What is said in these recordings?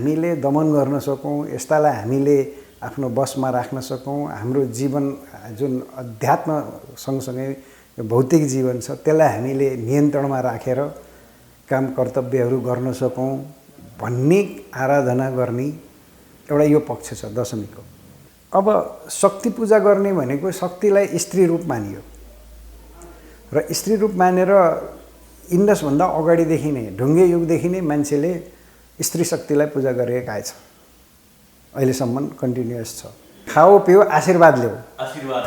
हामीले दमन गर्न सकौँ, यस्तालाई हामीले आफ्नो बसमा राख्न सकौँ, हाम्रो जीवन जुन अध्यात्म सँगसँगै भौतिक जीवन छ त्यसलाई हामीले नियन्त्रणमा राखेर काम कर्तव्यहरू गर्न सकौँ भन्ने आराधना गर्ने एउटा यो पक्ष छ दशमीको। अब शक्ति पूजा गर्ने भनेको शक्तिलाई स्त्री रूप मानियो र स्त्री रूप मानेर इन्डसभन्दा अगाडिदेखि नै ढुङ्गे युगदेखि नै मान्छेले स्त्री शक्तिलाई पूजा गरिरहेका छ, अहिलेसम्म कन्टिन्युअस छ। खाऊ पिऊ आशीर्वाद ल्याऊ,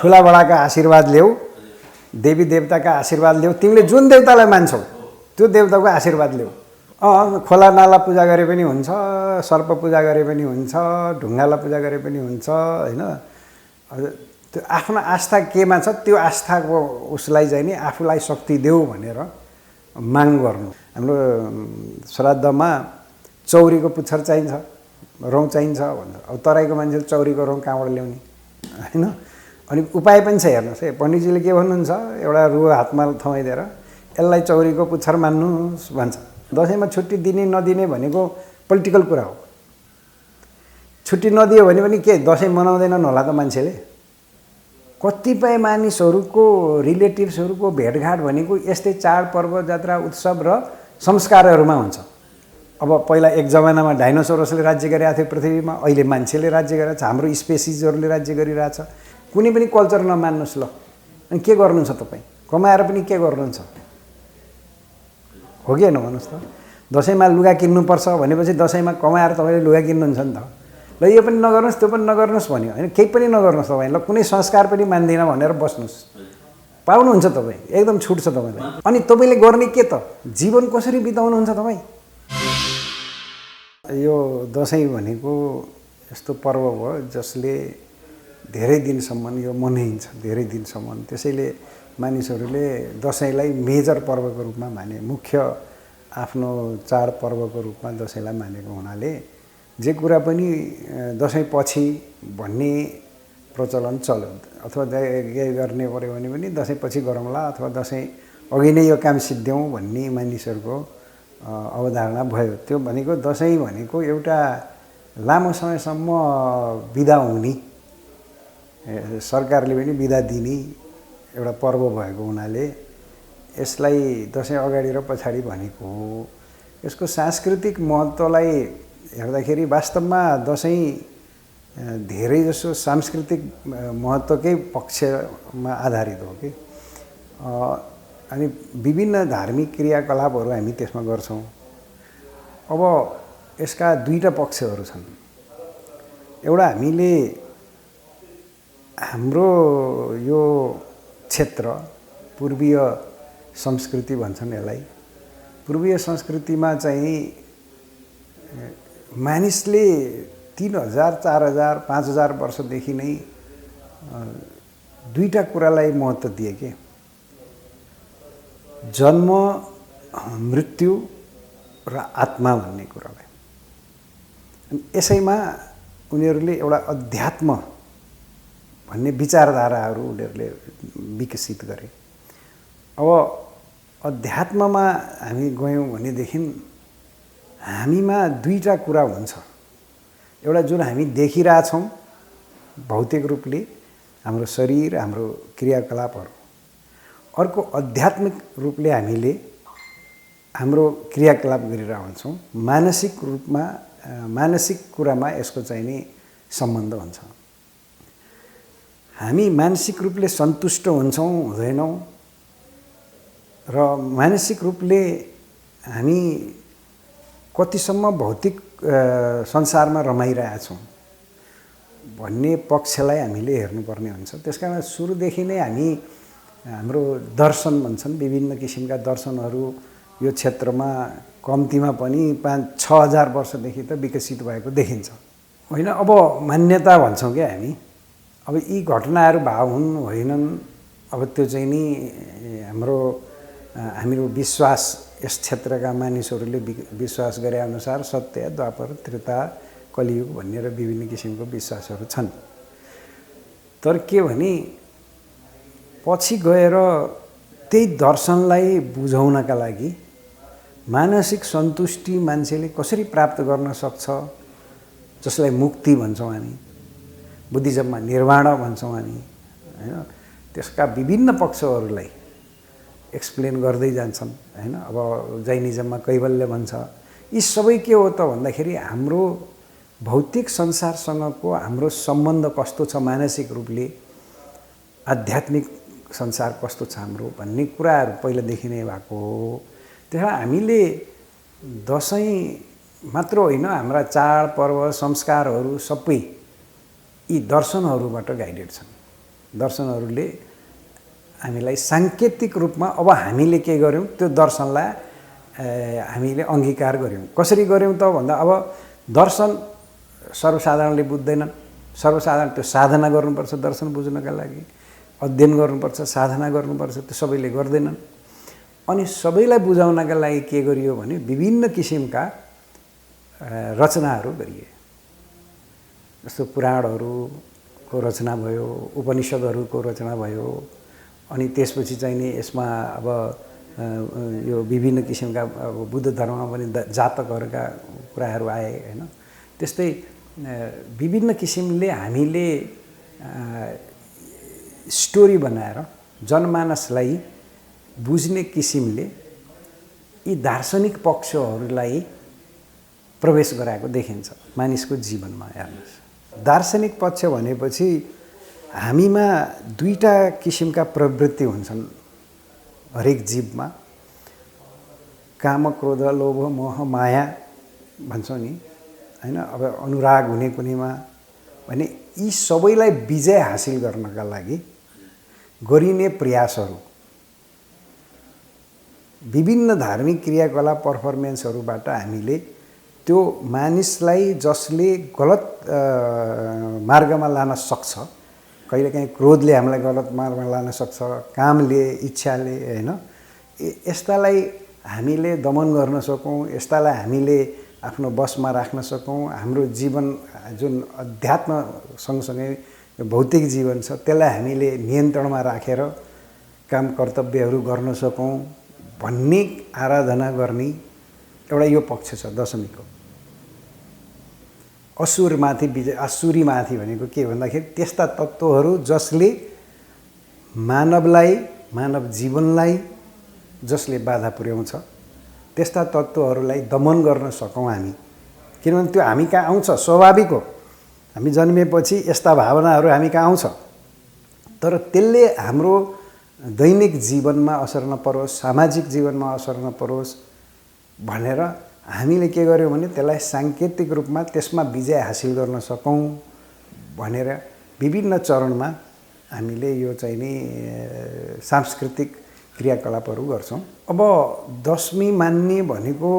ठुला बडाका आशीर्वाद ल्याऊ, देवी देवताका आशीर्वाद ल्याऊ, तिमीले जुन देवतालाई मान्छौ त्यो देवताको आशीर्वाद ल्याऊ। खोला नाला पूजा गरे पनि हुन्छ, सर्प पूजा गरे पनि हुन्छ, ढुङ्गालाई पूजा गरे पनि हुन्छ होइन। त्यो आफ्नो आस्था केमा छ त्यो आस्थाको उसलाई चाहिँ नि आफूलाई शक्ति देऊ भनेर माग गर्नु। हाम्रो श्राद्धमा चौरीको पुच्छर चाहिन्छ, रौँ चाहिन्छ भन्छ। अब तराईको मान्छेले चौरीको रौँ कहाँबाट ल्याउने होइन। अनि उपाय पनि छ, हेर्नुहोस् है, पण्डितजीले के भन्नुहुन्छ, एउटा रुवा हातमा थमाइदिएर यसलाई चौरीको पुच्छर मान्नुहोस् भन्छ। दसैँमा छुट्टी दिने नदिने भनेको पोलिटिकल कुरा हो। छुट्टी नदियो भने पनि के दसैँ मनाउँदैनन् होला त मान्छेले। कतिपय मानिसहरूको रिलेटिभ्सहरूको भेटघाट भनेको यस्तै चाडपर्व जात्रा उत्सव र संस्कारहरूमा हुन्छ। अब पहिला एक जमानामा डाइनोसोरसले राज्य गरिरहेको थियो पृथ्वीमा, अहिले मान्छेले राज्य गरिरहेको छ, हाम्रो स्पेसिजहरूले राज्य गरिरहेछ। कुनै पनि कल्चर नमान्नुहोस् ल, अनि के गर्नुहुन्छ तपाईँ? कमाएर पनि के गर्नुहुन्छ? हो कि होइन भन्नुहोस् त। दसैँमा लुगा किन्नुपर्छ भनेपछि दसैँमा कमाएर तपाईँले लुगा किन्नुहुन्छ नि त। ल यो पनि नगर्नुहोस् त्यो पनि नगर्नुहोस् भन्यो होइन, केही पनि नगर्नुहोस् तपाईँ, ल कुनै संस्कार पनि मान्दिनँ भनेर बस्नुहोस्, पाउनुहुन्छ तपाईँ, एकदम छुट छ तपाईँलाई। अनि तपाईँले गर्ने के त? जीवन कसरी बिताउनुहुन्छ तपाईँ? यो दसैँ भनेको यस्तो पर्व हो जसले धेरै दिनसम्म यो मनाइन्छ, धेरै दिनसम्म। त्यसैले मानिसहरूले दसैँलाई मेजर पर्वको रूपमा माने, मुख्य आफ्नो चाडपर्वको रूपमा दसैँलाई मानेको हुनाले जे कुरा पनि दसैँ पछि भन्ने प्रचलन चल्यो। अथवा के गर्ने पऱ्यो भने पनि दसैँ पछि गरौँला, अथवा दसैँ अघि नै यो काम सिद्ध्याउँ भन्ने मानिसहरूको अवधारणा भयो। त्यो भनेको दसैँ भनेको एउटा लामो समयसम्म बिदा हुने, सरकारले पनि बिदा दिने एउटा पर्व भएको हुनाले यसलाई दसैँ अगाडि र पछाडि भनेको हो। यसको सांस्कृतिक महत्त्वलाई हेर्दाखेरि वास्तवमा दसैँ धेरै जसो सांस्कृतिक महत्त्वकै पक्षमा आधारित हो कि। अनि विभिन्न धार्मिक क्रियाकलापहरू हामी त्यसमा गर्छौँ। अब यसका दुईटा पक्षहरू छन्। एउटा हामीले हाम्रो यो क्षेत्र पूर्वीय संस्कृति भन्छन् यसलाई, पूर्वीय संस्कृतिमा चाहिँ मानिसले 3000, 4000, 5000 वर्षदेखि नै दुईटा कुरालाई महत्त्व दिए के, जन्म मृत्यु र आत्मा भन्ने कुरालाई। अनि यसैमा उनीहरूले एउटा अध्यात्म भन्ने विचारधाराहरू उनीहरूले विकसित गरे। अब अध्यात्ममा हामी गयौँ भनेदेखि हामीमा दुईटा कुरा हुन्छ। एउटा जुन हामी देखिरहेछौँ भौतिक रूपले हाम्रो शरीर, हाम्रो क्रियाकलापहरू, अर्को आध्यात्मिक रूपले हामीले हाम्रो क्रियाकलाप गरिरहेका हुन्छौँ। मानसिक रूपमा, मानसिक कुरामा यसको चाहिँ नि सम्बन्ध हुन्छ। हामी मानसिक रूपले सन्तुष्ट हुन्छौँ हुँदैनौँ, र मानसिक रूपले हामी कतिसम्म भौतिक संसारमा रमाइरहेछौँ भन्ने पक्षलाई हामीले हेर्नुपर्ने हुन्छ। त्यसकारण सुरुदेखि नै हामी हाम्रो दर्शन भन्छन्, विभिन्न किसिमका दर्शनहरू यो क्षेत्रमा कम्तीमा पनि 5-6000 वर्षदेखि त विकसित भएको देखिन्छ होइन। अब मान्यता भन्छौँ क्या हामी, अब यी घटनाहरू भाव हुन् होइनन्, अब त्यो चाहिँ नि हाम्रो विश्वास, यस क्षेत्रका मानिसहरूले विश्वास गरे अनुसार सत्य, द्वापर, त्रेता, कलियुग भनेर विभिन्न किसिमको विश्वासहरू छन्। तर के भने पछि गएर त्यही दर्शनलाई बुझाउनका लागि मानसिक सन्तुष्टि मान्छेले कसरी प्राप्त गर्न सक्छ जसलाई मुक्ति भन्छौँ हामी, बुद्धिज्ममा निर्वाण भन्छौँ हामी हैन। त्यसका विभिन्न पक्षहरूलाई एक्सप्लेन गर्दै जान्छन् हैन। अब जैनिज्ममा कैवल्य भन्छ। यी सबै के हो त भन्दाखेरि हाम्रो भौतिक संसारसँगको हाम्रो सम्बन्ध कस्तो छ मानसिक रूपले, आध्यात्मिक संसार कस्तो छ हाम्रो भन्ने कुराहरू पहिलादेखि नै भएको हो। त्यसमा हामीले दसैँ मात्र होइन, हाम्रा चाडपर्व संस्कारहरू सबै यी दर्शनहरूबाट गाइडेड छन्। दर्शनहरूले हामीलाई साङ्केतिक रूपमा अब हामीले के गर्यौँ त्यो दर्शनलाई हामीले अङ्गीकार गर्यौँ। कसरी गर्यौँ त भन्दा अब दर्शन सर्वसाधारणले बुझ्दैनन्। सर्वसाधारण त्यो साधना गर्नुपर्छ दर्शन बुझ्नका लागि, अध्ययन गर्नुपर्छ, साधना गर्नुपर्छ, त्यो सबैले गर्दैनन्। अनि सबैलाई बुझाउनका लागि के गरियो भने विभिन्न किसिमका रचनाहरू गरिए। जस्तो पुराणहरूको रचना भयो, उपनिषदहरूको रचना भयो, अनि त्यसपछि चाहिँ नि यसमा अब यो विभिन्न किसिमका अब बुद्ध धर्ममा पनि जातकहरूका कुराहरू आए हैन। त्यस्तै विभिन्न किसिमले हामीले स्टोरी बनाएर जनमानसलाई बुझ्ने किसिमले यी दार्शनिक पक्षहरूलाई प्रवेश गराएको देखिन्छ मानिसको जीवनमा। हेर्नुहोस्, दार्शनिक पक्ष भनेपछि हामीमा दुईटा किसिमका प्रवृत्ति हुन्छन् हरेक जीवमा, काम, क्रोध, लोभ, मोह, माया भन्छौँ नि हैन। अब अनुराग हुने कुनैमा भने यी सबैलाई विजय हासिल गर्नका लागि गरिने प्रयासहरू, विभिन्न धार्मिक क्रियाकलाप पर्फर्मेन्सहरूबाट हामीले त्यो मानिसलाई जसले गलत मार्गमा लान सक्छ, कहिलेकाहीँ क्रोधले हामीलाई गलत मार्गमा लान सक्छ, कामले, इच्छाले हैन, यस्तालाई हामीले दमन गर्न सकौँ, यस्तालाई हामीले आफ्नो बसमा राख्न सकौँ। हाम्रो जीवन जुन अध्यात्म सँगसँगै भौतिक जीवन छ त्यसलाई हामीले नियन्त्रणमा राखेर काम कर्तव्यहरू गर्न सकौँ भन्ने आराधना गर्ने एउटा यो पक्ष छ दशमीको। असुरमाथि विजय, असुरीमाथि भनेको के भन्दाखेरि त्यस्ता तत्त्वहरू जसले मानवलाई, मानव जीवनलाई जसले बाधा पुर्याउँछ त्यस्ता तत्त्वहरूलाई दमन गर्न सकौँ हामी। किनभने त्यो हामी कहाँ आउँछ, स्वाभाविक हो। हामी जन्मेपछि यस्ता भावनाहरू हामी कहाँ आउँछ, तर त्यसले हाम्रो दैनिक जीवनमा असर नपरोस्, सामाजिक जीवनमा असर नपरोस् भनेर हामीले के गर्यौँ भने त्यसलाई साङ्केतिक रूपमा त्यसमा विजय हासिल गर्न सकौँ भनेर विभिन्न चरणमा हामीले यो चाहिँ नि सांस्कृतिक क्रियाकलापहरू गर्छौँ। अब दशमी मान्ने भनेको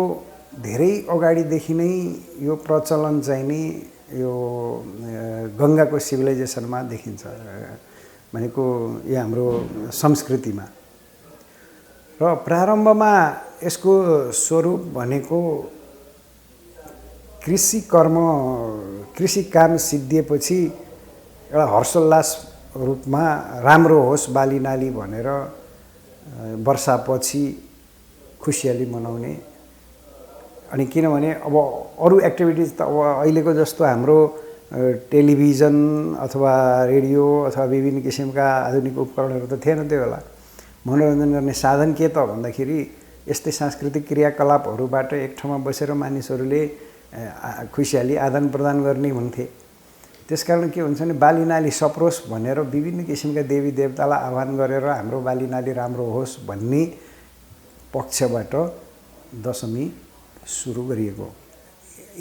धेरै अगाडिदेखि नै यो प्रचलन चाहिँ नि यो गङ्गाको सिभिलाइजेसनमा देखिन्छ, भनेको यो हाम्रो संस्कृतिमा। र प्रारम्भमा यसको स्वरूप भनेको कृषि कर्म, कृषि काम सिद्धिएपछि एउटा हर्षोल्लास रूपमा राम्रो होस् बाली नाली भनेर वर्षापछि खुसियाली मनाउने। अनि किनभने अब अरू एक्टिभिटिज त अब अहिलेको जस्तो हाम्रो टेलिभिजन अथवा रेडियो अथवा विभिन्न किसिमका आधुनिक उपकरणहरू त थिएन त्यो बेला। मनोरञ्जन गर्ने साधन के त भन्दाखेरि यस्तै सांस्कृतिक क्रियाकलापहरूबाट एक ठाउँमा बसेर मानिसहरूले खुसियाली आदान प्रदान गर्ने हुन्थे। त्यसकारण के हुन्छ भने बाली नाली सप्रोस् भनेर विभिन्न किसिमका देवी देवतालाई आह्वान गरेर हाम्रो बाली नाली राम्रो होस् भन्ने पक्षबाट दशमी सुरु गरिएको।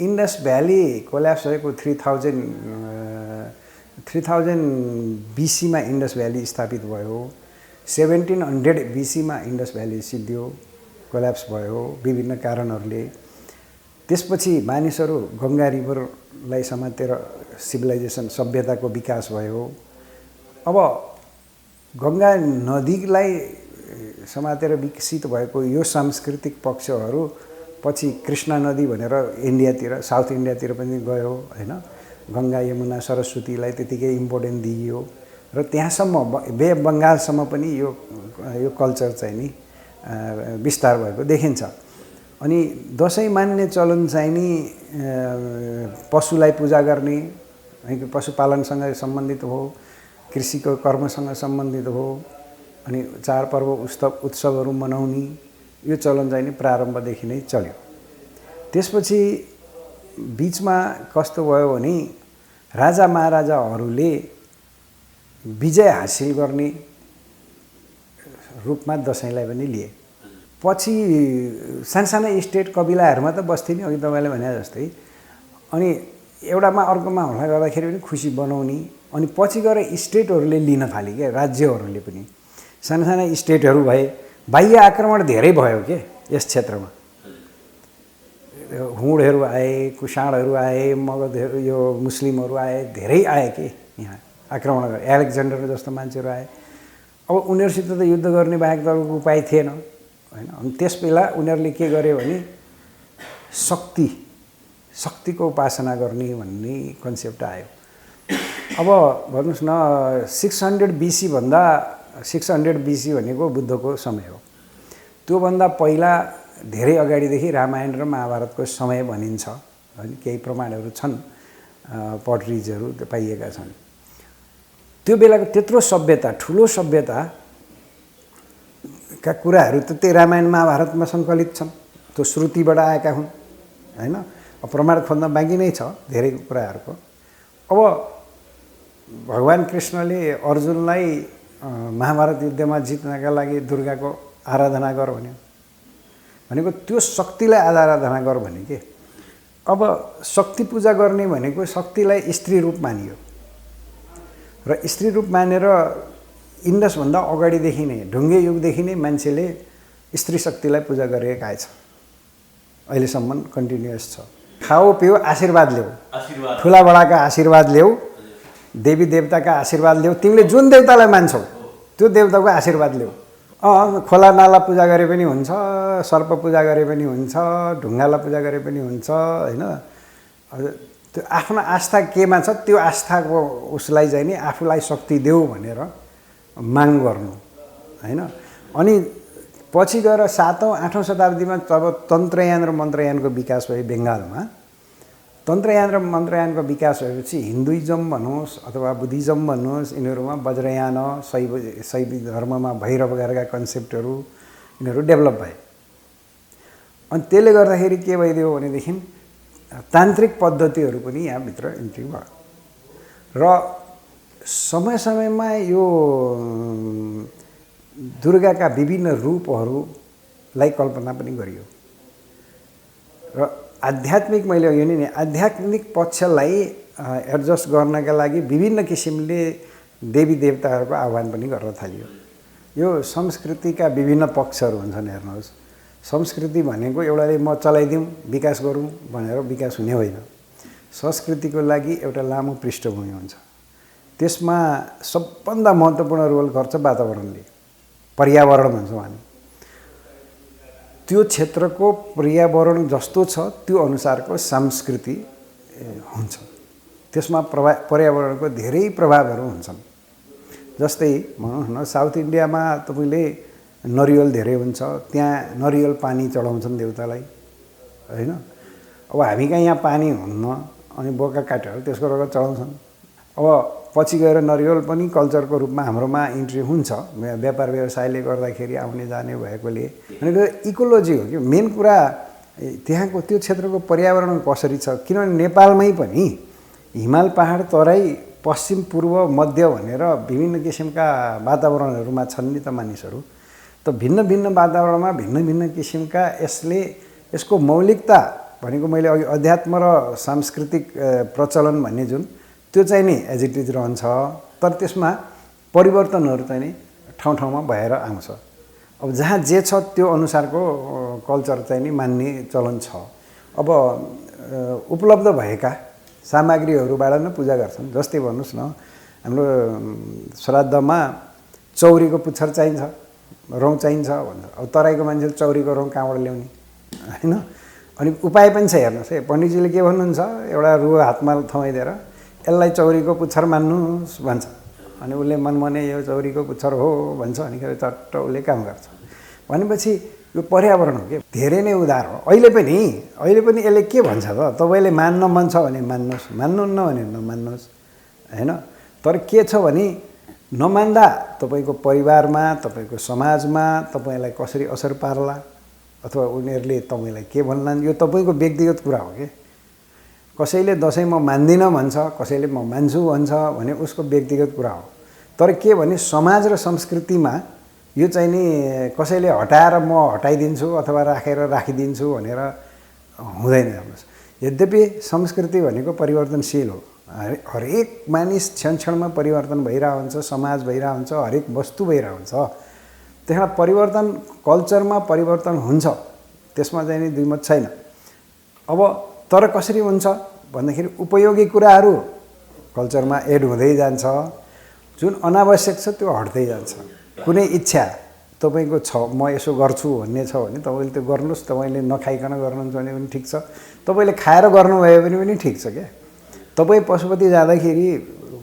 इन्डस भ्याली कोल्याप्स भएको 3000 BC-मा इन्डस भ्याली स्थापित भयो। 1700 BC-मा इन्डस भ्याली सिद्धियो, कोल्याप्स भयो विभिन्न कारणहरूले। त्यसपछि मानिसहरू गङ्गा रिभरलाई समातेर सिभिलाइजेसन सभ्यताको विकास भयो। अब गङ्गा नदीलाई समातेर विकसित भएको यो सांस्कृतिक पक्षहरू पछि कृष्णा नदी भनेर इन्डियातिर, साउथ इन्डियातिर पनि गयो हैन। गङ्गा यमुना सरस्वतीलाई त्यतिकै इम्पोर्टेन्ट दिइयो र त्यहाँसम्म बे बङ्गालसम्म पनि यो कल्चर चाहिँ नि विस्तार भएको देखिन्छ। अनि दसैँ मान्ने चलन चाहिँ नि पशुलाई पूजा गर्ने, पशुपालनसँग सम्बन्धित हो, कृषिको कर्मसँग सम्बन्धित हो, अनि चाडपर्व उत्सवहरू मनाउने यो चलन चाहिँ नि प्रारम्भदेखि नै चल्यो। त्यसपछि बिचमा कस्तो भयो भने राजा महाराजाहरूले विजय हासिल गर्ने रूपमा दसैँलाई पनि लिए। पछि सानसाना स्टेट कबिलाहरूमा त बस्थे नि, अघि तपाईँले भने जस्तै, अनि एउटामा अर्कोमा हुँदा गर्दाखेरि पनि खुसी बनाउने, अनि पछि गएर स्टेटहरूले लिन थाले क्या, राज्यहरूले पनि साना स्टेटहरू भए। बाह्य आक्रमण धेरै भयो के यस क्षेत्रमा, हुँडहरू आए, कुषाणहरू आए, मगधहरू यो मुस्लिमहरू आए, धेरै आए कि यहाँ आक्रमण गरे, एलेक्जेन्डर जस्तो मान्छेहरू आए। अब उनीहरूसित त युद्ध गर्ने बाहेक त अरूको उपाय थिएन हैन। अनि त्यसबेला उनीहरूले के गरे भने शक्तिको उपासना गर्ने भन्ने कन्सेप्ट आयो। अब भन्नुहोस् न 600 BC भन्दा 600 BC भनेको बुद्धको समय हो। त्योभन्दा पहिला धेरै अगाडिदेखि रामायण र महाभारतको समय भनिन्छ हैन। केही प्रमाणहरू छन्, पटरिजहरू पाइएका छन्। त्यो बेलाको त्यत्रो सभ्यता, ठुलो सभ्यताका कुराहरू त त्यही रामायण महाभारतमा सङ्कलित छन्, त्यो श्रुतिबाट आएका हुन् हैन। प्रमाण खोज्न बाँकी नै छ धेरै कुराहरूको। अब भगवान कृष्णले अर्जुनलाई महाभारत युद्धमा जित्नका लागि दुर्गाको आराधना गर भनेको त्यो शक्तिलाई आराधना गर भने के। अब शक्ति पूजा गर्ने भनेको शक्तिलाई स्त्री रूप मानियो, र स्त्री रूप मानेर इन्डसभन्दा अगाडिदेखि नै, ढुङ्गे युगदेखि नै मान्छेले स्त्री शक्तिलाई पूजा गरेका छ, अहिलेसम्म कन्टिन्युअस छ। खाऊ पिऊ आशीर्वाद ल्याऊ, ठुला बडाका आशीर्वाद ल्याऊ, देवी देवताका आशीर्वाद ल्याऊ। तिमीले जुन देवतालाई मान्छौ त्यो देवताको आशीर्वाद ल्याऊ। खोला नाला पूजा गरे पनि हुन्छ, सर्प पूजा गरे पनि हुन्छ, ढुङ्गालाई पूजा गरे पनि हुन्छ हैन। त्यो आफ्नो आस्था केमा छ त्यो आस्थाको उसलाई चाहिँ नि आफूलाई शक्ति देऊ भनेर माग गर्नु हैन। अनि पछि गएर 7औं 8औं शताब्दीमा जब तन्त्रयान र मन्त्रयानको विकास भयो बङ्गालमा, तन्त्रयान र मन्त्रयानको विकास भएपछि हिन्दुइजम भन्नुहोस् अथवा बुद्धिज्म भन्नुहोस्, यिनीहरूमा वज्रयान, शैव धर्ममा भैरवका कन्सेप्टहरू यिनीहरू डेभलप भए। अनि त्यसले गर्दाखेरि के भइदियो भनेदेखि तान्त्रिक पद्धतिहरू पनि यहाँभित्र इन्ट्री भयो, र समय समयमा यो दुर्गाका विभिन्न रूपहरूलाई कल्पना पनि गरियो। र आध्यात्मिक, मैले यो नि आध्यात्मिक पक्षलाई एडजस्ट गर्नका लागि विभिन्न किसिमले देवी देवताहरूको आह्वान पनि गर्न थालियो। यो संस्कृतिका विभिन्न पक्षहरू हुन्छन्। हेर्नुहोस्, संस्कृति भनेको एउटाले म चलाइदिउँ विकास गरौँ भनेर विकास हुने होइन। संस्कृतिको लागि एउटा लामो पृष्ठभूमि हुन्छ, त्यसमा सबभन्दा महत्त्वपूर्ण रोल गर्छ वातावरणले, पर्यावरण भन्छौँ हामी। त्यो क्षेत्रको पर्यावरण जस्तो छ त्यो अनुसारको संस्कृति हुन्छ, त्यसमा पर्यावरणको धेरै प्रभावहरू हुन्छन्। जस्तै भनौँ न साउथ इन्डियामा तपाईँले नरिवल धेरै हुन्छ, त्यहाँ नरिवल पानी चढाउँछन् देवतालाई हैन। अब हामी कहाँ यहाँ पानी हुन्न, अनि बोका काटेर त्यसको रगत चढाउँछन्। अब पछि गएर नरिवल पनि कल्चरको रूपमा हाम्रोमा इन्ट्री हुन्छ, व्यापार व्यवसायले गर्दाखेरि आउने जाने भएकोले। भनेको इकोलोजी हो कि मेन कुरा, त्यहाँको त्यो क्षेत्रको पर्यावरण कसरी छ। किनभने नेपालमै पनि हिमाल पहाड तराई पश्चिम पूर्व मध्य भनेर विभिन्न किसिमका वातावरणहरूमा छन् नि त मानिसहरू। त भिन्न भिन्न वातावरणमा भिन्न भिन्न किसिमका यसको मौलिकता भनेको मैले अघि अध्यात्म र सांस्कृतिक प्रचलन भन्ने जुन त्यो चाहिँ नि एज इट इज रहन्छ, तर त्यसमा परिवर्तनहरू चाहिँ नि ठाउँ ठाउँमा भएर आउँछ। अब जहाँ जे छ त्यो अनुसारको कल्चर चाहिँ नि मान्ने चलन छ। अब उपलब्ध भएका सामग्रीहरूबाट नै पूजा गर्छन्। जस्तै भन्नुहोस् न, हाम्रो श्राद्धमा चौरीको पुच्छर चाहिन्छ, रौँ चाहिन्छ भन्छ। अब तराईको मान्छेले चौरीको रौँ कहाँबाट ल्याउने हैन। अनि उपाय पनि छ, हेर्नुहोस् है, पण्डितजीले के भन्नुहुन्छ, एउटा रुवा हातमा थमाइदिएर यसलाई चौरीको पुच्छर मान्नुहोस् भन्छ। अनि उसले मनमने यो चौरीको पुच्छर हो भन्छ, अनि चट्ट उसले काम गर्छ। भनेपछि यो पर्यावरण हो कि धेरै नै उदार हो। अहिले पनि यसले के भन्छ त, तपाईँले मान्न मन छ भने मान्नुहोस्, मान्नुहुन्न भने नमान्नुहोस् होइन। तर के छ भने नमान्दा तपाईँको परिवारमा, तपाईँको समाजमा तपाईँलाई कसरी असर पार्ला अथवा उनीहरूले तपाईँलाई के भन्लान्, यो तपाईँको व्यक्तिगत कुरा हो कि। कसैले दसैँ म मान्दिनँ भन्छ, कसैले म मान्छु भन्छ भने उसको व्यक्तिगत कुरा हो। तर के भने समाज र संस्कृतिमा यो चाहिँ नि कसैले हटाएर म हटाइदिन्छु अथवा राखेर राखिदिन्छु भनेर हुँदैन। हेर्नुहोस्, यद्यपि संस्कृति भनेको परिवर्तनशील हो। हरेक मानिस क्षण क्षणमा परिवर्तन भइरहेको हुन्छ, समाज भइरहेको हुन्छ, हरेक वस्तु भइरहेको हुन्छ। त्यसमा परिवर्तन, कल्चरमा परिवर्तन हुन्छ, त्यसमा चाहिँ नि दुई मत छैन। अब तर कसरी हुन्छ भन्दाखेरि उपयोगी कुराहरू कल्चरमा एड हुँदै जान्छ, जुन अनावश्यक छ त्यो हट्दै जान्छ। कुनै इच्छा तपाईँको छ म यसो गर्छु भन्ने छ भने तपाईँले त्यो गर्नुहोस्, तपाईँले नखाइकन गर्नुहुन्छ भने पनि ठिक छ, तपाईँले खाएर गर्नुभयो भने पनि ठिक छ क्या। तपाईँ पशुपति जाँदाखेरि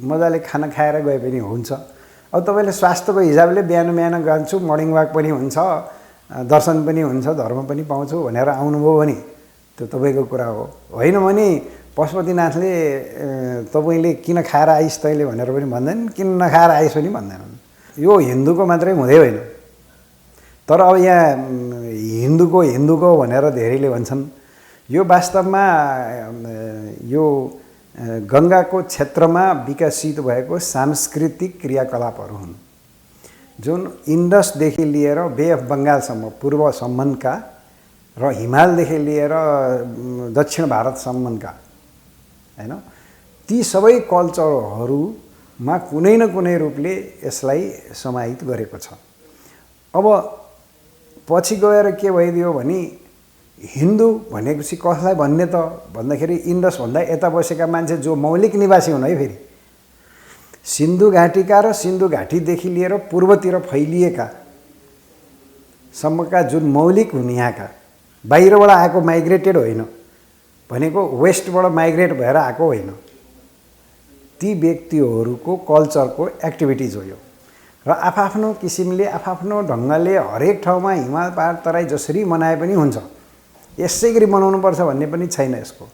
मजाले खाना खाएर गए पनि हुन्छ। अब तपाईँले स्वास्थ्यको हिसाबले बिहान बिहान जान्छु, मर्निङ वाक पनि हुन्छ, दर्शन पनि हुन्छ, धर्म पनि पाउँछु भनेर आउनुभयो भने त्यो तपाईँको कुरा हो। होइन भने पशुपतिनाथले तपाईँले किन खाएर आइस् तैँले भनेर पनि भन्दैन, किन नखाएर आइस् पनि भन्दैनन्। यो हिन्दूको मात्रै हुँदै होइन। तर अब यहाँ हिन्दूको भनेर धेरैले भन्छन्। यो वास्तवमा यो गङ्गाको क्षेत्रमा विकसित भएको सांस्कृतिक क्रियाकलापहरू हुन्, जुन इन्डसदेखि लिएर बे अफ बङ्गालसम्म पूर्वसम्मका र हिमालदेखि लिएर दक्षिण भारतसम्मका होइन, ती सबै कल्चरहरूमा कुनै न कुनै रूपले यसलाई समाहित गरेको छ। अब पछि गएर के भइदियो भने हिन्दू भनेपछि कसलाई भन्ने त भन्दाखेरि इन्डसभन्दा यता बसेका मान्छे जो मौलिक निवासी हुन् है, फेरि सिन्धु घाटीका र सिन्धु घाटीदेखि लिएर पूर्वतिर फैलिएका सम्मका जुन मौलिक हुन्, यहाँका बाहिरबाट आएको माइग्रेटेड होइन भनेको, वेस्टबाट माइग्रेट भएर आएको होइन, ती व्यक्तिहरूको कल्चरको एक्टिभिटिज हो यो। र आफआफ्नो किसिमले आफआफ्नो ढङ्गले हरेक ठाउँमा हिमाल पहाड तराई जसरी मनाए पनि हुन्छ, यसै गरी मनाउनुपर्छ भन्ने पनि छैन यसको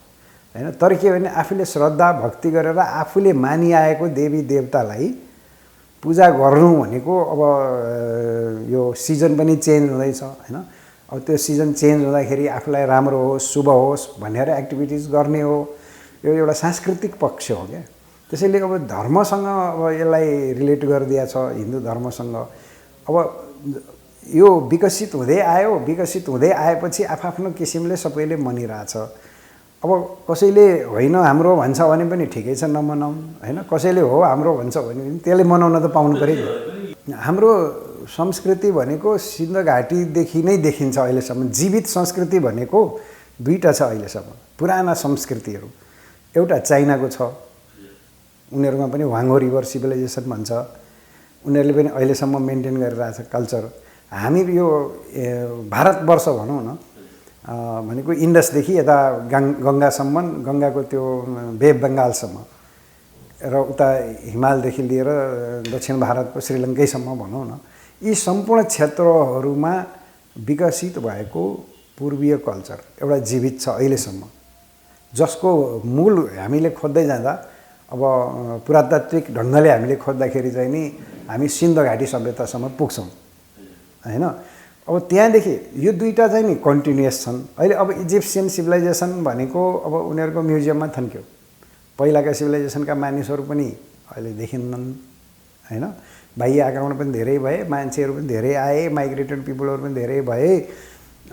होइन। तर के भने आफूले श्रद्धा भक्ति गरेर आफूले मानिआएको देवी देवतालाई पूजा गर्नु भनेको अब यो सिजन पनि चेन्ज हुँदैछ होइन। अब त्यो सिजन चेन्ज हुँदाखेरि आफूलाई राम्रो होस्, शुभ होस् भनेर एक्टिभिटिज गर्ने हो। यो एउटा सांस्कृतिक पक्ष हो क्या। त्यसैले अब धर्मसँग अब यसलाई रिलेट गरिदिया छ, हिन्दू धर्मसँग। अब यो विकसित हुँदै आयो, विकसित हुँदै आएपछि आफआफ्नो किसिमले सबैले मनिरहेछ। अब कसैले होइन हाम्रो भन्छ भने पनि ठिकै छ, नमनाउँ होइन। कसैले हो हाम्रो भन्छ भने पनि त्यसले मनाउन त पाउनु पऱ्यो नि। हाम्रो संस्कृति भनेको सिन्धु घाटीदेखि नै देखिन्छ अहिलेसम्म। जीवित संस्कृति भनेको दुईवटा छ अहिलेसम्म, पुराना संस्कृतिहरू। एउटा चाइनाको छ, उनीहरूमा पनि वाङ्गो रिभर सिभिलाइजेसन भन्छ, उनीहरूले पनि अहिलेसम्म मेन्टेन गरिरहेछ कल्चर। हामी यो भारतवर्ष भनौँ न भनेको इन्डसदेखि यता गङ्गासम्म, गङ्गाको त्यो बे अफ बङ्गालसम्म र उता हिमालदेखि लिएर दक्षिण भारतको श्रीलङ्कैसम्म भनौँ न, यी सम्पूर्ण क्षेत्रहरूमा विकसित भएको पूर्वीय कल्चर एउटा जीवित छ अहिलेसम्म, जसको मूल हामीले खोज्दै जाँदा अब पुरातात्विक ढङ्गले हामीले खोज्दाखेरि चाहिँ नि हामी सिन्धु घाटी सभ्यतासम्म पुग्छौँ होइन। अब त्यहाँदेखि यो दुईवटा चाहिँ नि कन्टिन्युस छन्। अहिले अब इजिप्सियन सिभिलाइजेसन भनेको अब उनीहरूको म्युजियममा थन्क्यो। पहिलाका सिभिलाइजेसनका मानिसहरू पनि अहिले देखिन्नन् होइन। बाह्य आक्रमण पनि धेरै भए, मान्छेहरू पनि धेरै आए, माइग्रेटेड पिपलहरू पनि धेरै भए,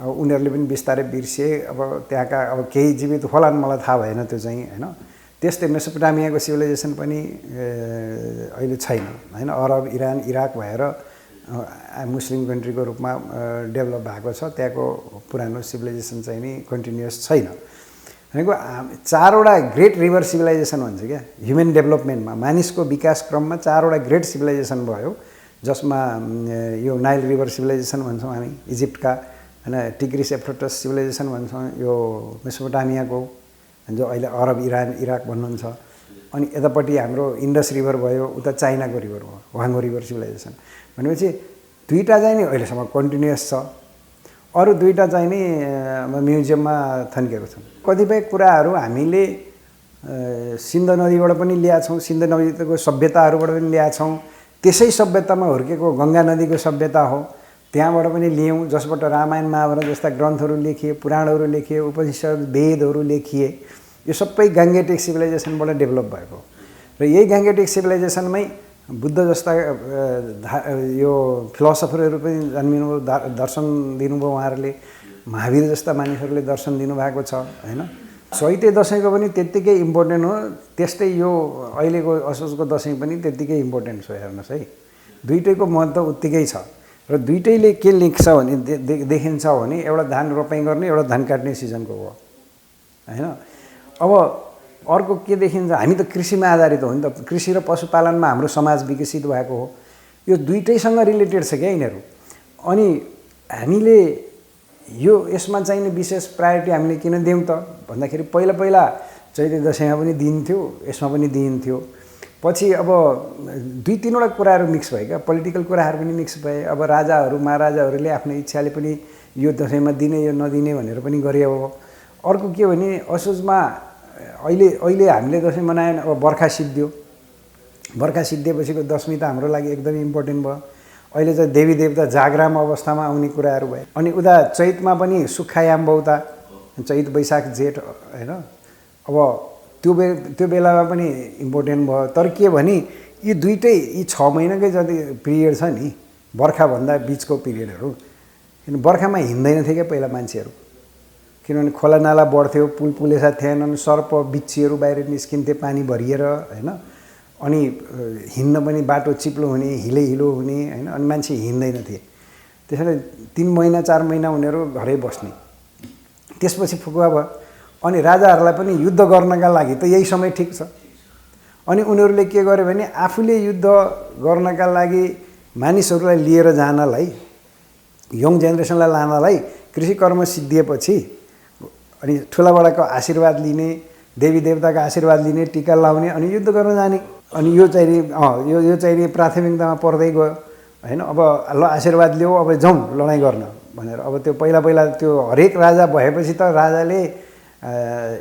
उनीहरूले पनि बिस्तारै बिर्सिए। अब त्यहाँका अब केही जीवित होलान्, मलाई थाहा भएन त्यो चाहिँ होइन। त्यस्तै मेसोपोटामियाको सिभिलाइजेसन पनि अहिले छैन होइन। अरब, इरान, इराक भएर मुस्लिम कन्ट्रीको रूपमा डेभलप भएको छ। त्यहाँको पुरानो सिभिलाइजेसन चाहिँ नि कन्टिन्युस छैन भनेको। चारवटा ग्रेट रिभर सिभिलाइजेसन भन्छ क्या ह्युमन डेभलपमेन्टमा। मानिसको विकास क्रममा चारवटा ग्रेट सिभिलाइजेसन भयो, जसमा यो नाइल रिभर सिभिलाइजेसन भन्छौँ हामी इजिप्टका होइन, टिग्रिस एफ्रोटस सिभिलाइजेसन भन्छौँ यो मेसोपोटामियाको, जो अहिले अरब, इरान, इराक भन्नुहुन्छ। अनि यतापट्टि हाम्रो इन्डस रिभर भयो, उता चाइनाको रिभर भयो वाङ्गो रिभर सिभिलाइजेसन। भनेपछि दुईवटा चाहिँ नि अहिलेसम्म कन्टिन्युस छ। अरू दुईटा चाहिँ नि म्युजियममा थन्केको छन्। कतिपय कुराहरू हामीले सिन्ध नदीबाट पनि ल्याएको छौँ, सिन्ध नदीको सभ्यताहरूबाट पनि ल्याएको छौँ। त्यसै सभ्यतामा हुर्केको गङ्गा नदीको सभ्यता हो, त्यहाँबाट पनि लियौँ, जसबाट रामायण महाभारत जस्ता ग्रन्थहरू लेखिए, पुराणहरू लेखिए, उपनिषद वेदहरू लेखिए। यो सबै गाङ्गेटिक सिभिलाइजेसनबाट डेभलप भएको र यही गाङ्गेटिक सिभिलाइजेसनमै बुद्ध जस्ता यो फिलोसफरहरू पनि जन्मिनुभयो, दर्शन दिनुभयो उहाँहरूले। महावीर जस्ता मानिसहरूले दर्शन दिनुभएको छ होइन। चैते दसैँको पनि त्यत्तिकै इम्पोर्टेन्ट हो, त्यस्तै यो अहिलेको असोजको दसैँ पनि त्यत्तिकै इम्पोर्टेन्ट छ। हेर्नुहोस् है, दुइटैको महत्त्व उत्तिकै छ र दुइटैले के लेख्छ भने देखिन्छ भने एउटा धान रोपाइँ गर्ने, एउटा धान काट्ने सिजनको हो होइन। अब अर्को के देखिन्छ, हामी त कृषिमा आधारित हो नि त, कृषि र पशुपालनमा हाम्रो समाज विकसित भएको हो। यो दुइटैसँग रिलेटेड छ क्या यिनीहरू। अनि हामीले यो यसमा चाहिने विशेष प्रायोरिटी हामीले किन दियौँ त भन्दाखेरि पहिला पहिला चैते दसैँमा पनि दिइन्थ्यो, यसमा पनि दिइन्थ्यो। पछि अब दुई तिनवटा कुराहरू मिक्स भयो क्या, पोलिटिकल कुराहरू पनि मिक्स भए। अब राजाहरू महाराजाहरूले आफ्नो इच्छाले पनि यो दसैँमा दिने यो नदिने भनेर पनि गरे हो। अर्को के भने असोजमा अहिले हामीले दसैँ मनाएन, अब बर्खा सिद्धियो। बर्खा सिद्धिएपछिको दशमी त हाम्रो लागि एकदमै इम्पोर्टेन्ट भयो। अहिले चाहिँ देवी देवता जागराम अवस्थामा आउने कुराहरू भए। अनि उता चैतमा पनि सुक्खायाम भयो त, चैत वैशाख जेठ होइन। अब त्यो बेलामा पनि इम्पोर्टेन्ट भयो। तर के भने यी दुइटै यी 6 महिनाकै जति पिरियड छ नि, बर्खाभन्दा बिचको पिरियडहरू, किन बर्खामा हिँड्दैन थियो क्या पहिला मान्छेहरू, किनभने खोला नाला बढ्थ्यो, पुल पुलेसा थिएनन्, सर्प बिच्छीहरू बाहिर निस्किन्थे पानी भरिएर होइन। अनि हिँड्न पनि बाटो चिप्लो हुने, हिलो हुने होइन। अनि मान्छे हिँड्दैन थिए, त्यसैले 3 महिना 4 महिना उनीहरू घरै बस्ने। त्यसपछि फुकुवा भयो। अनि राजाहरूलाई पनि युद्ध गर्नका लागि त यही समय ठिक छ। अनि उनीहरूले के गर्यो भने आफूले युद्ध गर्नका लागि मानिसहरूलाई लिएर जानलाई, यङ जेनेरेसनलाई लानलाई कृषि कर्म सिद्धिएपछि अनि ठुलाबडाको आशीर्वाद लिने, देवी देवताको आशीर्वाद लिने, टिका लाउने, अनि युद्ध गर्न जाने। अनि यो चाहिँ प्राथमिकतामा पर्दै गयो होइन। अब ल आशीर्वाद लियो, अब जाउँ लडाइँ गर्न भनेर। अब त्यो पहिला त्यो हरेक राजा भएपछि त राजाले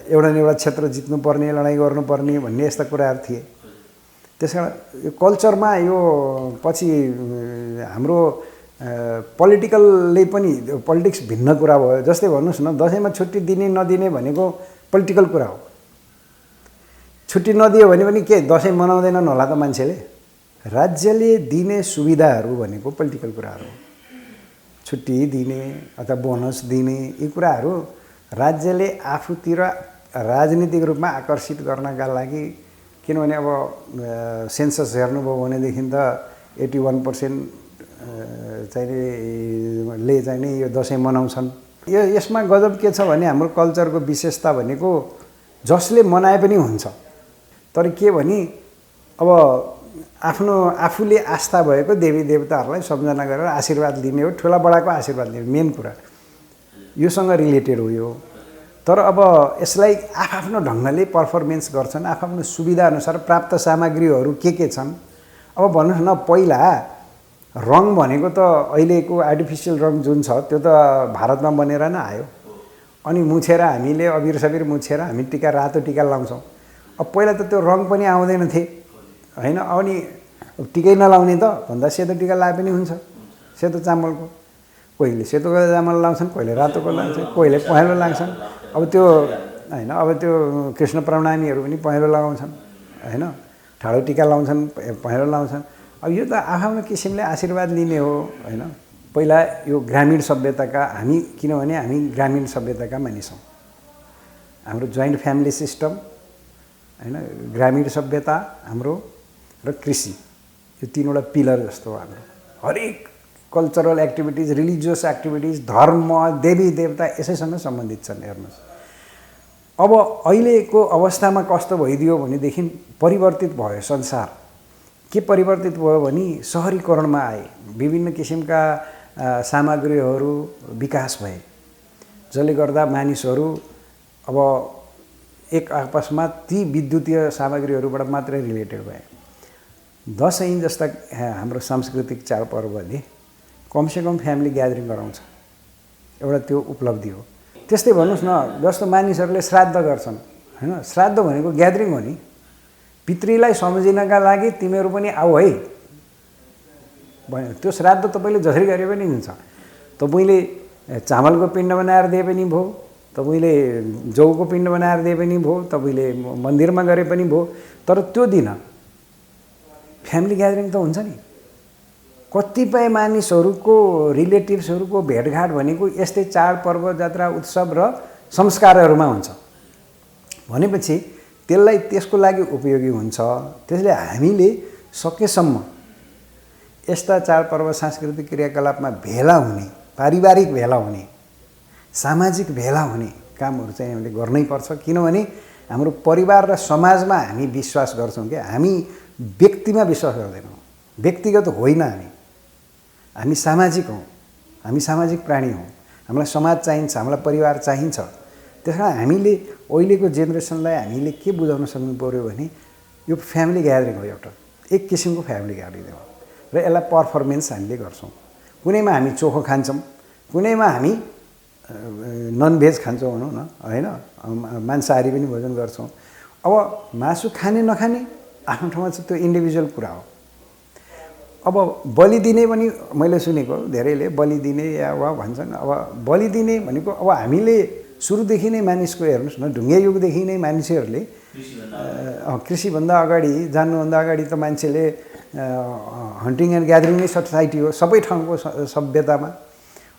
एउटा न एउटा क्षेत्र जित्नुपर्ने, लडाइँ गर्नुपर्ने भन्ने यस्ता कुराहरू थिए। त्यस कारण यो कल्चरमा यो पछि हाम्रो पोलिटिकलले पनि, पोलिटिक्स भिन्न कुरा भयो। जस्तै भन्नुहोस् न, दसैँमा छुट्टी दिने नदिने भनेको पोलिटिकल कुरा हो। छुट्टी नदियो भने पनि के दसैँ मनाउँदैनन् होला त मान्छेले? राज्यले दिने सुविधाहरू भनेको पोलिटिकल कुराहरू हो। छुट्टी दिने अथवा बोनस दिने यी कुराहरू राज्यले आफूतिर राजनीतिक रूपमा आकर्षित गर्नका लागि, किनभने अब सेन्सस हेर्नुभयो भनेदेखि त 81% चाहिँ यो दसैँ मनाउँछन्। यसमा गजब के छ भने हाम्रो कल्चरको विशेषता भनेको जसले मनाए पनि हुन्छ, तर के भने अब आफूले आस्था भएको देवी देवताहरूलाई सम्झना गरेर आशीर्वाद लिने हो, ठुला बडाको आशीर्वाद लिने मेन कुरा योसँग रिलेटेड हो यो। तर अब यसलाई आफ्नो ढङ्गले पर्फर्मेन्स गर्छन्, आफ्नो सुविधा अनुसार प्राप्त सामग्रीहरू के छन्। अब भन्नुहोस् न, पहिला रङ भनेको त अहिलेको आर्टिफिसियल रङ जुन छ त्यो त भारतमा बनेर नै आयो। अनि मुछेर हामीले अबिर सबिर मुछेर हामी टिका, रातो टिका लाउँछौँ। अब पहिला त त्यो रङ पनि आउँदैन थिए होइन। अनि टिकै नलाउने त भन्दा सेतो टिका लाए पनि हुन्छ, सेतो चामलको। कोहीले सेतो चामल लाउँछन्, कोहीले रातोको लाउँछन्, कोहीले पहेँलो लाउँछन्। अब त्यो होइन, अब त्यो कृष्ण प्रणामीहरू पनि पहेँलो लगाउँछन् होइन, ठाडो टिका लाउँछन्, पहेँलो लाउँछन्। अब यो त आफ्नो किसिमले आशीर्वाद लिने हो होइन। पहिला यो ग्रामीण सभ्यताका हामी, किनभने हामी ग्रामीण सभ्यताका मानिस हौँ। हाम्रो जोइन्ट फ्यामिली सिस्टम होइन, ग्रामीण सभ्यता हाम्रो र कृषि, यो तीनवटा पिलर जस्तो हो हाम्रो। हरेक कल्चरल एक्टिभिटिज, रिलिजियस एक्टिभिटिज, धर्म, देवी देवता यसैसँग सम्बन्धित छन्। हेर्नुहोस्, अब अहिलेको अवस्थामा कस्तो भइदियो भनेदेखि परिवर्तित भयो संसार। के परिवर्तित भयो भने सहरीकरणमा आए, विभिन्न किसिमका सामग्रीहरू विकास भए, जसले गर्दा मानिसहरू अब एक आपसमा ती विद्युतीय सामग्रीहरूबाट मात्रै रिलेटेड भए। दसैँ जस्ता हाम्रो सांस्कृतिक चाडपर्वले कमसेकम फ्यामिली ग्यादरिङ गराउँछ एउटा त्यो उपलब्धि हो। त्यस्तै भन्नुहोस् न, जस्तो मानिसहरूले श्राद्ध गर्छन् होइन, श्राद्ध भनेको ग्यादरिङ हो नि। पितृलाई सम्झिनका लागि तिमीहरू पनि आऊ है भन्यो। त्यो श्राद्ध तपाईँले जसरी गरे पनि हुन्छ। तपाईँले चामलको पिण्ड बनाएर दिए पनि भयो, तपाईँले जौको पिण्ड बनाएर दिए पनि भयो, तपाईँले मन्दिरमा गरे पनि भयो, तर त्यो दिन फ्यामिली ग्यादरिङ त हुन्छ नि। कतिपय मानिसहरूको रिलेटिभ्सहरूको भेटघाट भनेको यस्तै चाडपर्व, जात्रा, उत्सव र संस्कारहरूमा हुन्छ भनेपछि त्यसलाई त्यसको लागि उपयोगी हुन्छ। त्यसले हामीले सकेसम्म यस्ता चाडपर्व, सांस्कृतिक क्रियाकलापमा भेला हुने, पारिवारिक भेला हुने, सामाजिक भेला हुने कामहरू चाहिँ हामीले गर्नैपर्छ। किनभने हाम्रो परिवार र समाजमा हामी विश्वास गर्छौँ कि हामी व्यक्तिमा विश्वास गर्दैनौँ। व्यक्तिगत होइन, हामी सामाजिक हौँ, हामी सामाजिक प्राणी हौँ। हामीलाई समाज चाहिन्छ, हामीलाई परिवार चाहिन्छ। त्यस कारण हामीले अहिलेको जेनेरेसनलाई हामीले के बुझाउन सक्नु पऱ्यो भने यो फ्यामिली ग्यादरिङ हो, एउटा एक किसिमको फ्यामिली ग्यादरिङ हो र यसलाई पर्फर्मेन्स हामीले गर्छौँ। कुनैमा हामी चोखो खान्छौँ, कुनैमा हामी ननभेज खान्छौँ भनौँ न होइन, मांसाहारी पनि भोजन गर्छौँ। अब मासु खाने नखाने आफ्नो ठाउँमा चाहिँ त्यो इन्डिभिजुअल कुरा हो। अब बलि दिने पनि मैले सुनेको धेरैले बलि दिने या वा भन्छन्। अब बलि दिने भनेको अब हामीले सुरुदेखि नै मानिसको हेर्नुहोस् न, ढुङ्गे युगदेखि नै मानिसहरूले कृषिभन्दा अगाडि जान्नुभन्दा अगाडि त मान्छेले हन्टिङ एन्ड ग्यादरिङ नै सोसाइटी हो सबै ठाउँको सभ्यतामा।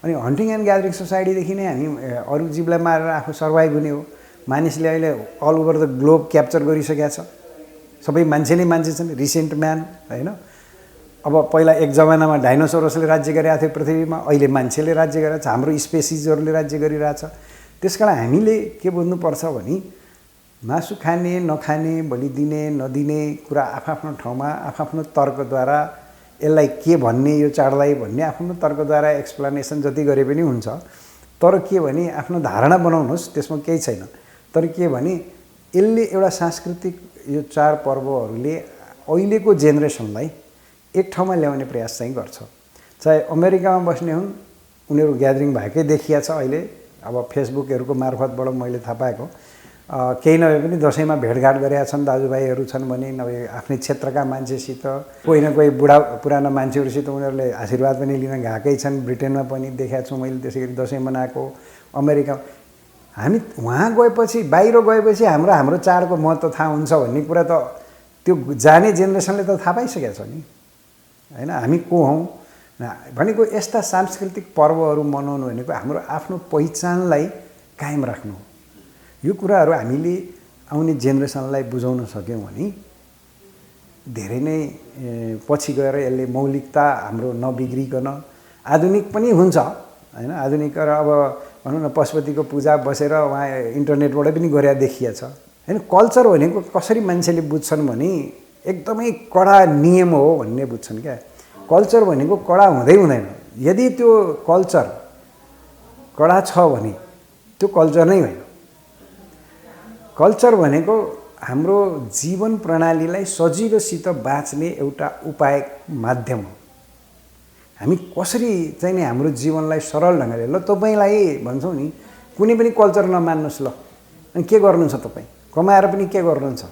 अनि हन्टिङ एन्ड ग्यादरिङ सोसाइटीदेखि नै हामी अरू जीवलाई मारेर आफू सर्भाइभ हुने हो। मानिसले अहिले all over the globe capture गरिसकेका छ। सबै मान्छे नै मान्छे छन्, रिसेन्ट म्यान होइन। अब पहिला एक जमानामा डाइनोसोरसले राज्य गरिरहेको थियो पृथ्वीमा, अहिले मान्छेले राज्य गरिरहेको छ, हाम्रो स्पेसिजहरूले राज्य गरिरहेछ। त्यसकारण हामीले के बुझ्नुपर्छ भने मासु खाने नखाने, बलि दिने नदिने कुरा आफ्नो ठाउँमा आफ्नो तर्कद्वारा यसलाई के भन्ने, यो चाडलाई भन्ने आफ्नो तर्कद्वारा एक्सप्लेनेसन जति गरे पनि हुन्छ। तर के भने आफ्नो धारणा बनाउनुहोस्, त्यसमा केही छैन। तर के भने यसले एउटा सांस्कृतिक यो चाडपर्वहरूले अहिलेको जेनेरेसनलाई एक ठाउँमा ल्याउने प्रयास चाहिँ गर्छ। चाहे अमेरिकामा बस्ने हुन्, उनीहरू ग्यादरिङ भएकै देखिया छ अहिले। अब फेसबुकहरूको मार्फतबाट मैले थाहा पाएको केही नभए पनि दसैँमा भेटघाट गरेका छन्, दाजुभाइहरू छन् भने नभए आफ्नै क्षेत्रका मान्छेसित, कोही न कोही बुढा पुराना मान्छेहरूसित उनीहरूले आशीर्वाद पनि लिन गएकै छन्। ब्रिटेनमा पनि देखाएको छु मैले त्यसै गरी दसैँ मनाएको। अमेरिका हामी वहाँ गएपछि, बाहिर गएपछि हाम्रो चाडको महत्त्व थाहा हुन्छ भन्ने कुरा त त्यो जाने जेनेरेसनले त थाहा पाइसकेको छ नि होइन। हामी को हौँ भनेको यस्ता सांस्कृतिक पर्वहरू मनाउनु भनेको हाम्रो आफ्नो पहिचानलाई कायम राख्नु हो। यो कुराहरू हामीले आउने जेनेरेसनलाई बुझाउन सक्यौँ भने धेरै नै पछि गएर यसले मौलिकता हाम्रो नबिग्रिकन आधुनिक पनि हुन्छ होइन। आधुनिक र अब भनौँ न पशुपतिको पूजा बसेर उहाँ इन्टरनेटबाट पनि गरे देखिया छ होइन। कल्चर भनेको कसरी मान्छेले बुझ्छन् भने एकदमै कडा नियम हो भन्ने बुझ्छन् क्या। कल्चर भनेको कडा हुँदै हुँदैन। यदि त्यो कल्चर कडा छ भने त्यो कल्चर नै होइन। कल्चर भनेको हाम्रो जीवन प्रणालीलाई सजिलोसित बाँच्ने एउटा उपाय, माध्यम हो। हामी कसरी चाहिँ नि हाम्रो जीवनलाई सरल ढङ्गले, ल तपाईँलाई भन्छौँ नि कुनै पनि कल्चर नमान्नुहोस्, ल अनि के गर्नुहुन्छ तपाईँ, कमाएर पनि के गर्नुहुन्छ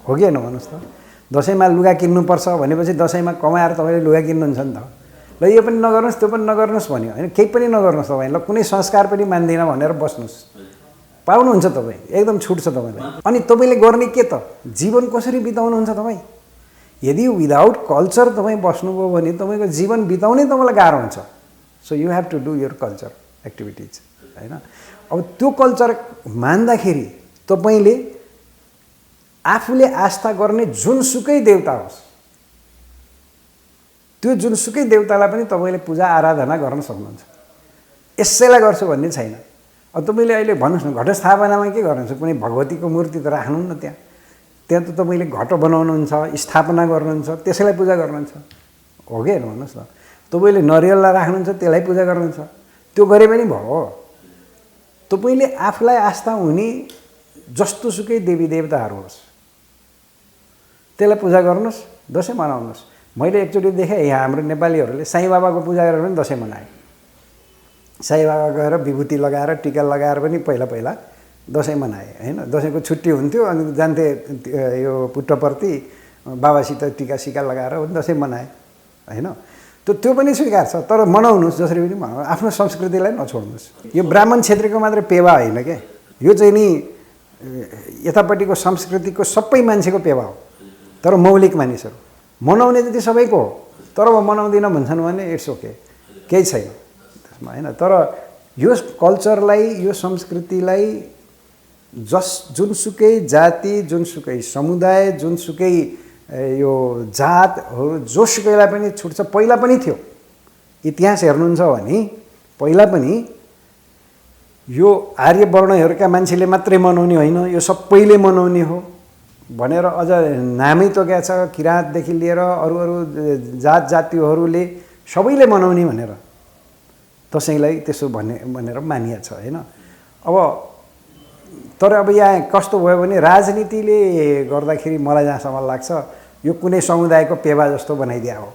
हो कि होइन भन्नुहोस् त। दसैँमा लुगा किन्नुपर्छ भनेपछि दसैँमा कमाएर तपाईँले लुगा किन्नुहुन्छ नि त। ल यो पनि नगर्नुहोस् त्यो पनि नगर्नुहोस् भन्यो होइन, केही पनि नगर्नुहोस् तपाईँ, ल कुनै संस्कार पनि मान्दिनँ भनेर बस्नुहोस्, पाउनुहुन्छ तपाईँ, एकदम छुट छ तपाईँलाई। अनि तपाईँले गर्ने के त, जीवन कसरी बिताउनुहुन्छ तपाईँ। यदि विदाउट कल्चर तपाईँ बस्नुभयो भने तपाईँको जीवन बिताउनै तपाईँलाई गाह्रो हुन्छ। So you have to do your culture activities होइन। अब त्यो कल्चर मान्दाखेरि तपाईँले आफूले आस्था गर्ने जुनसुकै देवता होस्, त्यो जुनसुकै देवतालाई पनि तपाईँले पूजा आराधना गर्न सक्नुहुन्छ। यसैलाई गर्छु भन्ने छैन। अब तपाईँले अहिले भन्नुहोस् न घटस्थापनामा के गर्नुहुन्छ, कुनै भगवतीको मूर्ति त राख्नु न त्यहाँ त तपाईँले घट बनाउनुहुन्छ, स्थापना गर्नुहुन्छ, त्यसैलाई पूजा गर्नुहुन्छ हो कि होइन भन्नुहोस् न। तपाईँले नरिवललाई राख्नुहुन्छ, त्यसलाई पूजा गर्नुहुन्छ, त्यो गरे पनि भयो। तपाईँले आफूलाई आस्था हुने जस्तोसुकै देवी देवताहरू होस् त्यसलाई पूजा गर्नुहोस्, दसैँ मनाउनुहोस्। मैले एकचोटि देखेँ यहाँ हाम्रो नेपालीहरूले साईँ बाबाको पूजा गरेर पनि दसैँ मनाए। साई बाबा गएर विभूति लगाएर टिका लगाएर पनि पहिला पहिला दसैँ मनाए होइन। दसैँको छुट्टी हुन्थ्यो अनि जान्थे यो पुट्टप्रति बाबासित टिका सिका लगाएर दसैँ मनाए होइन। त्यो पनि स्वीकार छ, तर मनाउनुहोस् जसरी पनि मनाउनु, आफ्नो संस्कृतिलाई नछोड्नुहोस्। यो ब्राह्मण क्षेत्रको मात्रै पेवा होइन क्या, यो चाहिँ नि यतापट्टिको संस्कृतिको सबै मान्छेको पेवा हो। तर मौलिक मानिसहरू मनाउने जति सबैको हो, तर म मनाउँदिनँ भन्छन् भने इट्स ओके, केही छैन त्यसमा होइन। तर यो कल्चरलाई, यो संस्कृतिलाई जुनसुकै जाति, जुनसुकै समुदाय, जुनसुकै यो जातहरू जोसुकैलाई पनि छुट्छ। पहिला पनि थियो, इतिहास हेर्नुहुन्छ भने पहिला पनि यो आर्यवर्णहरूका मान्छेले मात्रै मनाउने होइन, यो सबैले मनाउने हो भनेर अझ नामै तोकेको छ। किराँतदेखि लिएर अरू अरू जात जातिहरूले सबैले मनाउने भनेर दसैँलाई त्यसो भनेर मानिएको छ होइन। अब तर अब यहाँ कस्तो भयो भने राजनीतिले गर्दाखेरि मलाई जहाँसम्म लाग्छ यो कुनै समुदायको पेवा जस्तो बनाइदिया हो।